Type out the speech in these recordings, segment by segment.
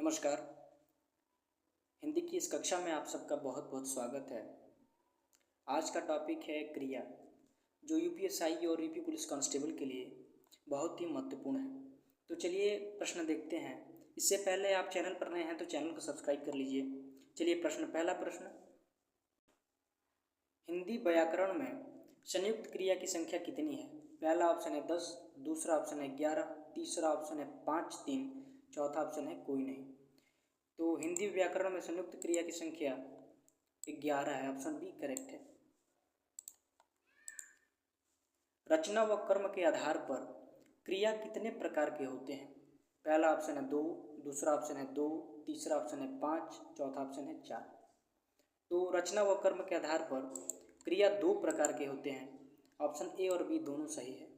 नमस्कार। हिंदी की इस कक्षा में आप सबका बहुत बहुत स्वागत है। आज का टॉपिक है क्रिया, जो यूपीएसआई और यूपी पुलिस कांस्टेबल के लिए बहुत ही महत्वपूर्ण है। तो चलिए प्रश्न देखते हैं। इससे पहले आप चैनल पर नए हैं तो चैनल को सब्सक्राइब कर लीजिए। चलिए पहला प्रश्न, हिंदी व्याकरण में संयुक्त क्रिया की संख्या कितनी है? पहला ऑप्शन है 10, दूसरा ऑप्शन है 11, तीसरा ऑप्शन है 5, 3, चौथा ऑप्शन है कोई नहीं। तो हिंदी व्याकरण में संयुक्त क्रिया की संख्या 11 है, ऑप्शन बी करेक्ट है। रचना व कर्म के आधार पर क्रिया कितने प्रकार के होते हैं? पहला ऑप्शन है 2, दूसरा ऑप्शन है 2, तीसरा ऑप्शन है 5, चौथा ऑप्शन है 4। तो रचना व कर्म के आधार पर क्रिया 2 प्रकार के होते हैं, ऑप्शन ए और बी दोनों सही है।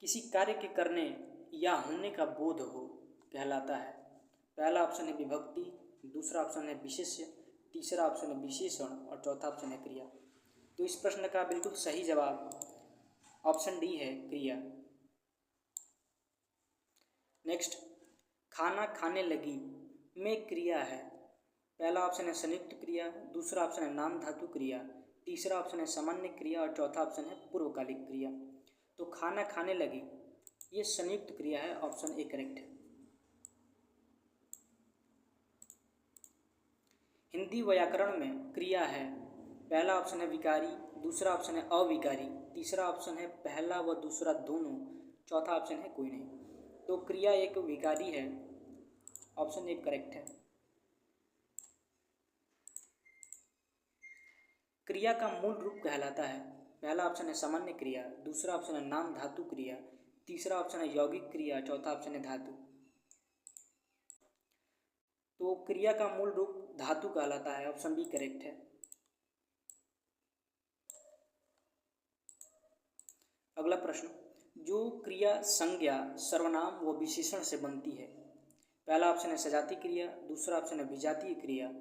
किसी कार्य के करने या होने का बोध हो कहलाता है। पहला ऑप्शन है विभक्ति, दूसरा ऑप्शन है विशेष्य, तीसरा ऑप्शन है विशेषण और चौथा ऑप्शन है क्रिया। तो इस प्रश्न का बिल्कुल सही जवाब ऑप्शन डी है, क्रिया। नेक्स्ट, खाना खाने लगी में क्रिया है। पहला ऑप्शन है संयुक्त क्रिया, दूसरा ऑप्शन है नाम धातु क्रिया, तीसरा ऑप्शन है सामान्य क्रिया और चौथा ऑप्शन है पूर्वकालिक क्रिया। तो खाना खाने लगी ये संयुक्त क्रिया है, ऑप्शन ए करेक्ट है। हिंदी व्याकरण में क्रिया है। पहला ऑप्शन है विकारी, दूसरा ऑप्शन है अविकारी, तीसरा ऑप्शन है पहला व दूसरा दोनों, चौथा ऑप्शन है कोई नहीं। तो क्रिया एक विकारी है, ऑप्शन ए करेक्ट है। क्रिया का मूल रूप कहलाता है। पहला ऑप्शन है सामान्य क्रिया, दूसरा ऑप्शन है नाम धातु क्रिया, तीसरा ऑप्शन है यौगिक क्रिया, चौथा ऑप्शन है धातु। तो क्रिया का मूल रूप धातु कहलाता है, ऑप्शन बी करेक्ट है। अगला प्रश्न, जो क्रिया संज्ञा सर्वनाम व विशेषण से बनती है। पहला ऑप्शन है सजातीय क्रिया, दूसरा ऑप्शन है विजातीय क्रिया,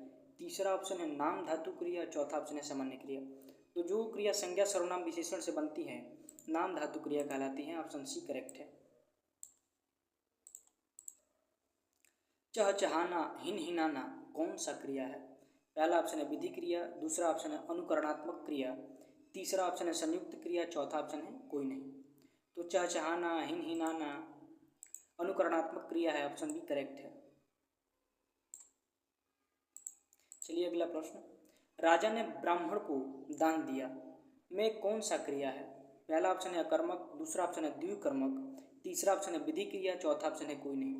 तीसरा ऑप्शन है नाम धातु क्रिया, चौथा ऑप्शन है सामान्य क्रिया। तो जो क्रिया संज्ञा सर्वनाम विशेषण से बनती है नाम धातु क्रिया कहलाती है, ऑप्शन सी करेक्ट है। चहचहाना हिनहिनाना कौन सा क्रिया है? पहला ऑप्शन है विधि क्रिया, दूसरा ऑप्शन है अनुकरणात्मक क्रिया, तीसरा ऑप्शन है संयुक्त क्रिया, चौथा ऑप्शन है कोई नहीं। तो चहचहाना हिनहिनाना अनुकरणात्मक क्रिया है, ऑप्शन बी करेक्ट है। चलिए अगला प्रश्न, राजा ने ब्राह्मण को दान दिया में कौन सा क्रिया है? पहला ऑप्शन है अकर्मक, दूसरा ऑप्शन है द्विकर्मक, तीसरा ऑप्शन है विधि क्रिया, चौथा ऑप्शन है कोई नहीं।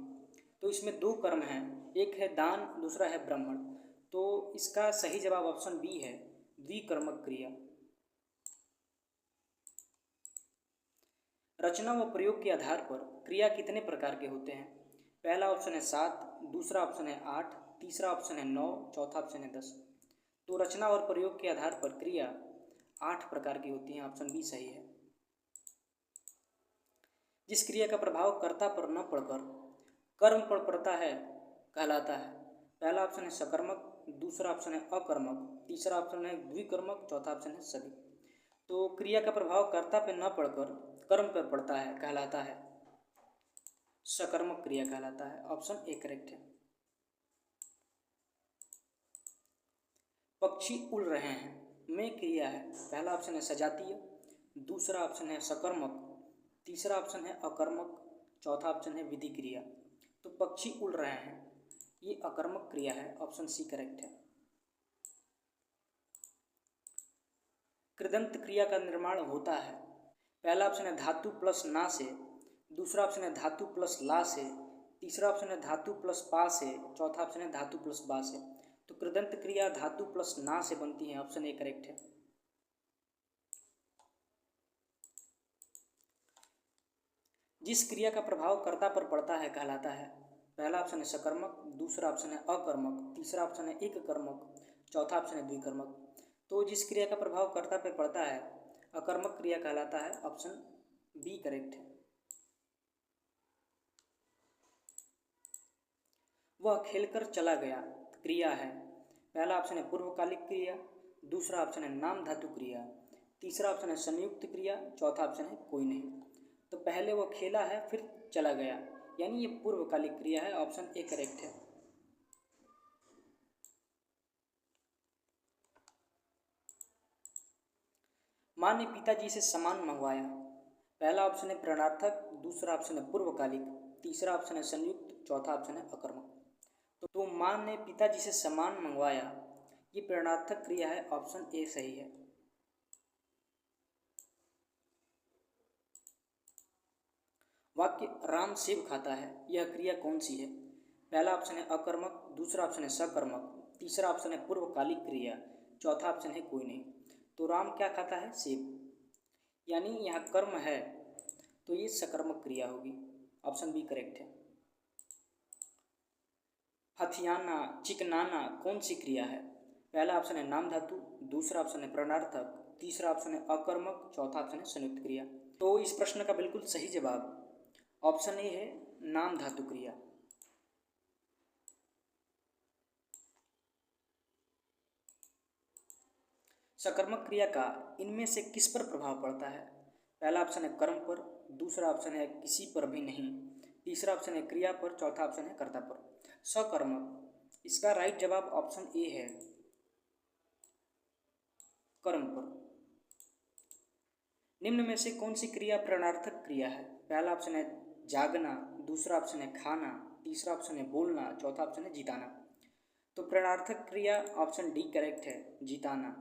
तो इसमें 2 कर्म हैं, एक है दान, दूसरा है ब्राह्मण। तो इसका सही जवाब ऑप्शन बी है, द्विकर्मक क्रिया। रचना व प्रयोग के आधार पर क्रिया कितने प्रकार के होते हैं? पहला ऑप्शन है 7, दूसरा ऑप्शन है 8, तीसरा ऑप्शन है 9, चौथा ऑप्शन है 10। तो रचना और प्रयोग के आधार पर क्रिया 8 प्रकार की होती हैं, ऑप्शन बी सही है। जिस क्रिया का प्रभाव कर्ता पर न पड़कर कर्म पर पड़ता है कहलाता है। पहला ऑप्शन है सकर्मक, दूसरा ऑप्शन है अकर्मक, तीसरा ऑप्शन है द्विकर्मक, चौथा ऑप्शन है सभी। तो क्रिया का प्रभाव कर्ता पर न पड़कर कर्म पर पड़ता है कहलाता है सकर्मक क्रिया कहलाता है, ऑप्शन ए करेक्ट है। पक्षी उड़ रहे हैं में क्रिया है। पहला ऑप्शन है सजातीय, दूसरा ऑप्शन है सकर्मक, तीसरा ऑप्शन है अकर्मक, चौथा ऑप्शन है विधि क्रिया। तो पक्षी उड़ रहे हैं ये अकर्मक क्रिया है, ऑप्शन सी करेक्ट है। कृदंत क्रिया का निर्माण होता है। पहला ऑप्शन है धातु प्लस ना से, दूसरा ऑप्शन है धातु प्लस ला से, तीसरा ऑप्शन है धातु प्लस पा से, चौथा ऑप्शन है धातु प्लस बा से। तो कृदंत क्रिया धातु प्लस ना से बनती है, ऑप्शन ए करेक्ट है। जिस क्रिया का प्रभाव कर्ता पर पड़ता है कहलाता है। पहला ऑप्शन है सकर्मक, दूसरा ऑप्शन है अकर्मक, तीसरा ऑप्शन है एक कर्मक, चौथा ऑप्शन है द्विकर्मक। तो जिस क्रिया का प्रभाव कर्ता पर पड़ता है अकर्मक क्रिया कहलाता है, ऑप्शन बी करेक्ट है। वह खेलकर चला गया क्रिया है। पहला ऑप्शन है पूर्वकालिक क्रिया, दूसरा ऑप्शन है नाम धातु क्रिया, तीसरा ऑप्शन है संयुक्त क्रिया, चौथा ऑप्शन है कोई नहीं। तो पहले वो खेला है फिर चला गया, यानी ये पूर्वकालिक क्रिया है। ऑप्शन ए करेक्ट है। माँ ने पिताजी से सामान मंगवाया। पहला ऑप्शन है प्रणार्थक, दूसरा ऑप्शन है पूर्वकालिक, तीसरा ऑप्शन है संयुक्त, चौथा ऑप्शन है अकर्मक। तो माँ ने पिताजी से सामान मंगवाया, ये प्रणार्थक क्रिया है। ऑप्शन ए सही है। वाक्य राम सेब खाता है, यह क्रिया कौन सी है? पहला ऑप्शन है अकर्मक, दूसरा ऑप्शन है सकर्मक, तीसरा ऑप्शन है पूर्वकालिक क्रिया, चौथा ऑप्शन है कोई नहीं। तो राम क्या खाता है? सेब, यानी यहाँ कर्म है तो ये सकर्मक क्रिया होगी। ऑप्शन बी करेक्ट है। हथियाना, चिकनाना कौन सी क्रिया है? पहला ऑप्शन है नाम धातु, दूसरा ऑप्शन है प्रणार्थक, तीसरा ऑप्शन है अकर्मक, चौथा ऑप्शन है संयुक्त क्रिया। तो इस प्रश्न का बिल्कुल सही जवाब ऑप्शन ए है, नाम धातु क्रिया। सकर्मक क्रिया का इनमें से किस पर प्रभाव पड़ता है? पहला ऑप्शन है कर्म पर, दूसरा ऑप्शन है किसी पर भी नहीं, तीसरा ऑप्शन है क्रिया पर, चौथा ऑप्शन है कर्ता पर। सकर्मक, इसका राइट जवाब ऑप्शन ए है, कर्म पर। निम्न में से कौन सी क्रिया प्रणार्थक क्रिया है? पहला ऑप्शन है जागना, दूसरा ऑप्शन है खाना, तीसरा ऑप्शन है बोलना, चौथा ऑप्शन है जिताना। तो प्रणार्थक क्रिया ऑप्शन डी करेक्ट है, जिताना।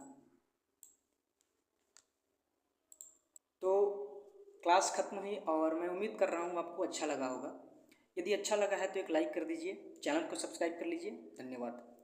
तो क्लास खत्म हुई और मैं उम्मीद कर रहा हूँ आपको अच्छा लगा होगा। यदि अच्छा लगा है तो एक लाइक कर दीजिए, चैनल को सब्सक्राइब कर लीजिए। धन्यवाद।